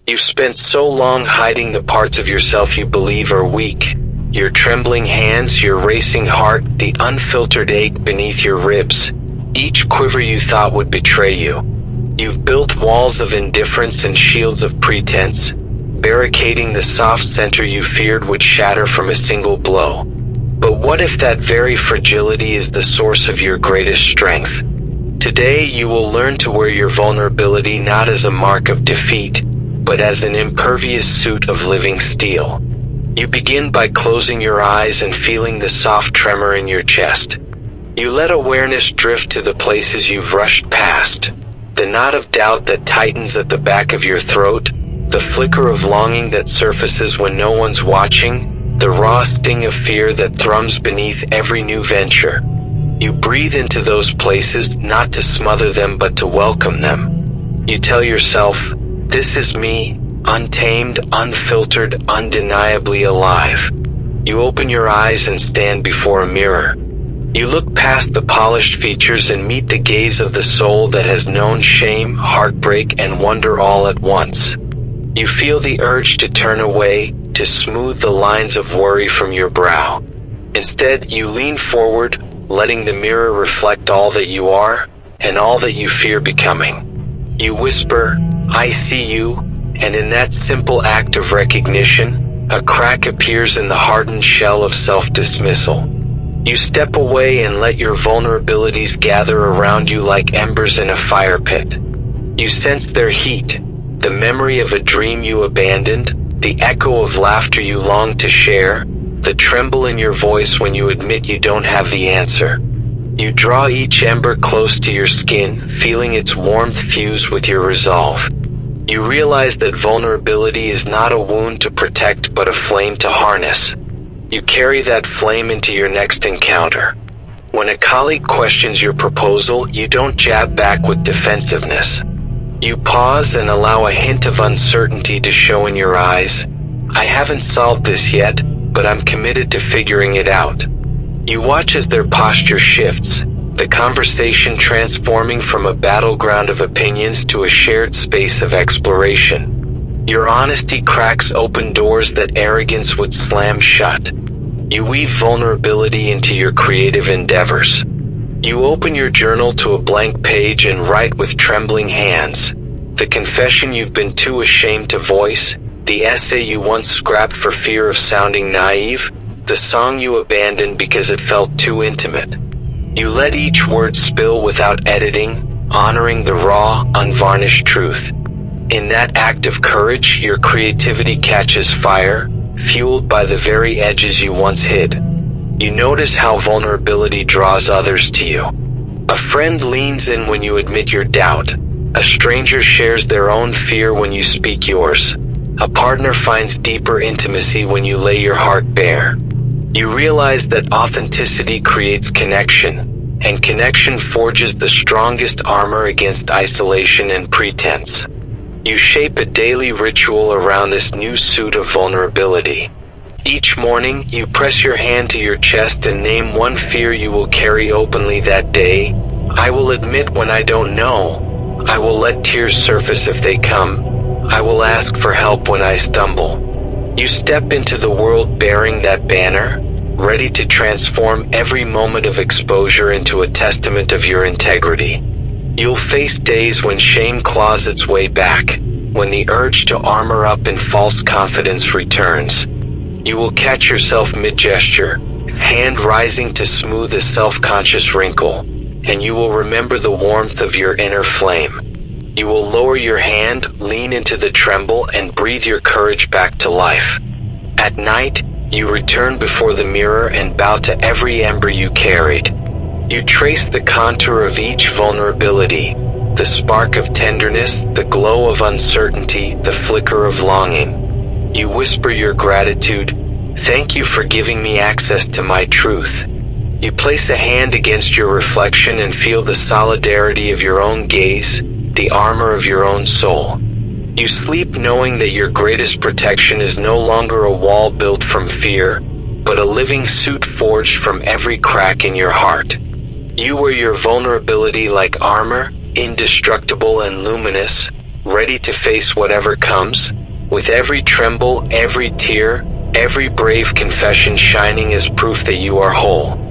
You've spent so long hiding the parts of yourself you believe are weak. Your trembling hands, your racing heart, the unfiltered ache beneath your ribs. Each quiver you thought would betray you. You've built walls of indifference and shields of pretense, barricading the soft center you feared would shatter from a single blow. But what if that very fragility is the source of your greatest strength? Today you will learn to wear your vulnerability not as a mark of defeat, but as an impervious suit of living steel. You begin by closing your eyes and feeling the soft tremor in your chest. You let awareness drift to the places you've rushed past, the knot of doubt that tightens at the back of your throat, the flicker of longing that surfaces when no one's watching, the raw sting of fear that thrums beneath every new venture. You breathe into those places not to smother them but to welcome them. You tell yourself, "This is me, untamed, unfiltered, undeniably alive." You open your eyes and stand before a mirror. You look past the polished features and meet the gaze of the soul that has known shame, heartbreak, and wonder all at once. You feel the urge to turn away, to smooth the lines of worry from your brow. Instead, you lean forward, letting the mirror reflect all that you are and all that you fear becoming. You whisper, "I see you," and in that simple act of recognition, a crack appears in the hardened shell of self-dismissal. You step away and let your vulnerabilities gather around you like embers in a fire pit. You sense their heat, the memory of a dream you abandoned, the echo of laughter you long to share, the tremble in your voice when you admit you don't have the answer. You draw each ember close to your skin, feeling its warmth fuse with your resolve. You realize that vulnerability is not a wound to protect but a flame to harness. You carry that flame into your next encounter. When a colleague questions your proposal, you don't jab back with defensiveness. You pause and allow a hint of uncertainty to show in your eyes. "I haven't solved this yet, but I'm committed to figuring it out." You watch as their posture shifts, the conversation transforming from a battleground of opinions to a shared space of exploration. Your honesty cracks open doors that arrogance would slam shut. You weave vulnerability into your creative endeavors. You open your journal to a blank page and write with trembling hands. The confession you've been too ashamed to voice, the essay you once scrapped for fear of sounding naive, the song you abandoned because it felt too intimate. You let each word spill without editing, honoring the raw, unvarnished truth. In that act of courage, your creativity catches fire, fueled by the very edges you once hid. You notice how vulnerability draws others to you. A friend leans in when you admit your doubt. A stranger shares their own fear when you speak yours. A partner finds deeper intimacy when you lay your heart bare. You realize that authenticity creates connection, and connection forges the strongest armor against isolation and pretense. You shape a daily ritual around this new suit of vulnerability. Each morning, you press your hand to your chest and name one fear you will carry openly that day. "I will admit when I don't know. I will let tears surface if they come. I will ask for help when I stumble." You step into the world bearing that banner, ready to transform every moment of exposure into a testament of your integrity. You'll face days when shame claws its way back, when the urge to armor up in false confidence returns. You will catch yourself mid-gesture, hand rising to smooth a self-conscious wrinkle, and you will remember the warmth of your inner flame. You will lower your hand, lean into the tremble, and breathe your courage back to life. At night, you return before the mirror and bow to every ember you carried. You trace the contour of each vulnerability, the spark of tenderness, the glow of uncertainty, the flicker of longing. You whisper your gratitude, "Thank you for giving me access to my truth." You place a hand against your reflection and feel the solidarity of your own gaze, the armor of your own soul. You sleep knowing that your greatest protection is no longer a wall built from fear, but a living suit forged from every crack in your heart. You wear your vulnerability like armor, indestructible and luminous, ready to face whatever comes, with every tremble, every tear, every brave confession shining as proof that you are whole.